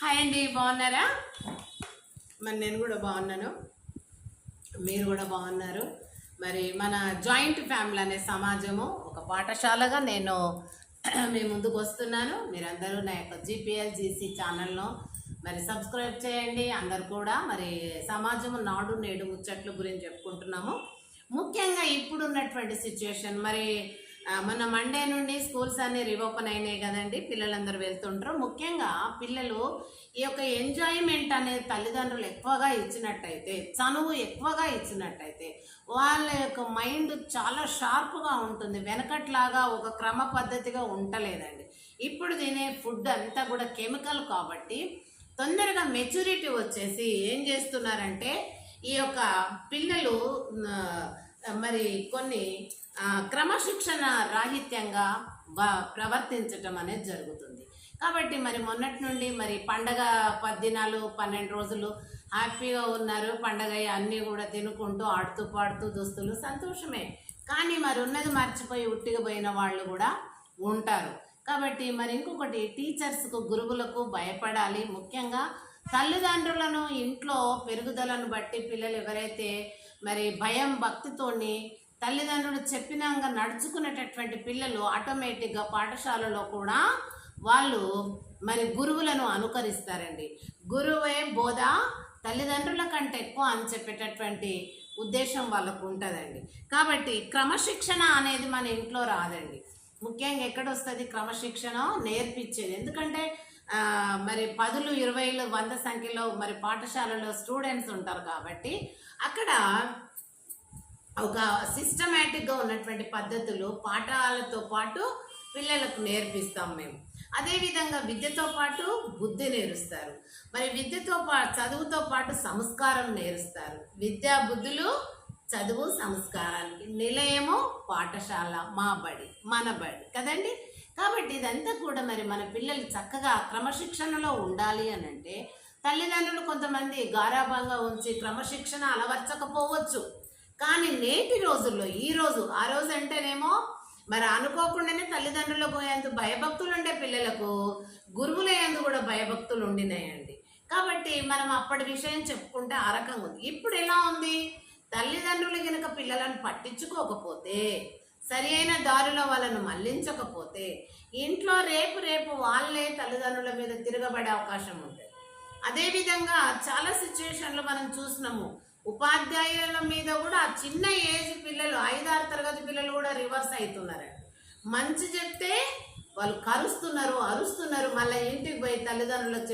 Hi అండి, బాగున్నారా? మరి నేను కూడా బాగున్నాను, మీరు కూడా బాగున్నారు. మరి మన జాయింట్ ఫ్యామిలీ అనే సమాజము ఒక పాఠశాలగా నేను మీ ముందుకు వస్తున్నాను. మీరందరూ నా యొక్క జీపీఎల్జీసీ ఛానల్ను మరి సబ్స్క్రైబ్ చేయండి. అందరు కూడా మరి సమాజము నాడు నేడు ముచ్చట్ల గురించి చెప్పుకుంటున్నాము. ముఖ్యంగా ఇప్పుడు ఉన్నటువంటి సిచ్యువేషన్ మరి మన మండే నుండి స్కూల్స్ అన్ని రీఓపెన్ అయినాయి కదండి. పిల్లలందరూ వెళ్తుంటారు. ముఖ్యంగా పిల్లలు ఈ యొక్క ఎంజాయ్మెంట్ అనేది తల్లిదండ్రులు ఎక్కువగా ఇచ్చినట్టయితే, చనువు ఎక్కువగా ఇచ్చినట్టయితే వాళ్ళ యొక్క మైండ్ చాలా షార్ప్గా ఉంటుంది. వెనకట్లాగా ఒక క్రమ పద్ధతిగా ఉండలేదండి. ఇప్పుడు తినే ఫుడ్ అంతా కూడా కెమికల్ కాబట్టి తొందరగా మెచ్యూరిటీ వచ్చేసి ఏం చేస్తున్నారంటే ఈ యొక్క పిల్లలు మరి కొన్ని క్రమశిక్షణ రాహిత్యంగా ప్రవర్తించటం అనేది జరుగుతుంది. కాబట్టి మరి మొన్నటి నుండి మరి పండగ 10 దినాలు 12 రోజులు హ్యాపీగా ఉన్నారు. పండగ అన్నీ కూడా తినుకుంటూ ఆడుతూ పాడుతూ దుస్తులు సంతోషమే. కానీ మరి ఉన్నది మర్చిపోయి ఉట్టిగా పోయిన వాళ్ళు కూడా ఉంటారు. కాబట్టి మరి ఇంకొకటి, టీచర్స్కు గురువులకు భయపడాలి. ముఖ్యంగా తల్లిదండ్రులను ఇంట్లో పెరుగుదలను బట్టి పిల్లలు ఎవరైతే మరి భయం భక్తితోని తల్లిదండ్రులు చెప్పినాక నడుచుకునేటటువంటి పిల్లలు ఆటోమేటిక్గా పాఠశాలలో కూడా వాళ్ళు మరి గురువులను అనుకరిస్తారండి. గురువే బోధ తల్లిదండ్రుల కంటే ఎక్కువ అని చెప్పేటటువంటి ఉద్దేశం వాళ్ళకు ఉంటుందండి. కాబట్టి క్రమశిక్షణ అనేది మన ఇంట్లో రాదండి. ముఖ్యంగా ఎక్కడొస్తుంది క్రమశిక్షణ నేర్పించేది? ఎందుకంటే మరి 10లు 20లు 100 సంఖ్యలో మరి పాఠశాలలో స్టూడెంట్స్ ఉంటారు. కాబట్టి అక్కడ ఒక సిస్టమేటిక్గా ఉన్నటువంటి పద్ధతులు పాఠాలతో పాటు పిల్లలకు నేర్పిస్తాం మేము. అదేవిధంగా విద్యతో పాటు బుద్ధి నేర్పిస్తారు. మరి విద్యతో పాటు చదువుతో పాటు సంస్కారం నేర్పిస్తారు. విద్యా బుద్ధులు చదువు సంస్కారానికి నిలయము పాఠశాల, మా బడి మన బడి కదండి. కాబట్టి ఇదంతా కూడా మరి మన పిల్లలు చక్కగా క్రమశిక్షణలో ఉండాలి అని అంటే తల్లిదండ్రులు కొంతమంది గారాభంగా ఉంచి క్రమశిక్షణ అలవర్చకపోవచ్చు. కానీ నేటి రోజుల్లో ఆ రోజు అంటేనేమో మరి అనుకోకుండానే తల్లిదండ్రులకు ఎందు భయభక్తులు ఉండే పిల్లలకు గురువుల ఎందు కూడా భయభక్తులు ఉండినాయండి. కాబట్టి మనం అప్పటి విషయం చెప్పుకుంటే ఆ రకంగా ఉంది. ఇప్పుడు ఎలా ఉంది? తల్లిదండ్రులు కనుక పిల్లలను పట్టించుకోకపోతే, సరి అయిన దారిలో వాళ్ళను మళ్లించకపోతే ఇంట్లో రేపు వాళ్ళే తల్లిదండ్రుల మీద తిరగబడే అవకాశం ఉంటుంది. అదేవిధంగా చాలా సిచ్యువేషన్లు మనం చూసినాము. ఉపాధ్యాయుల మీద కూడా చిన్న ఏజ్ పిల్లలు 5-6 తరగతి పిల్లలు కూడా రివర్స్ అవుతున్నారు. మంచి చెప్తే వాళ్ళు కరుస్తున్నారు, అరుస్తున్నారు. మళ్ళీ ఇంటికి పోయి తల్లిదండ్రులకు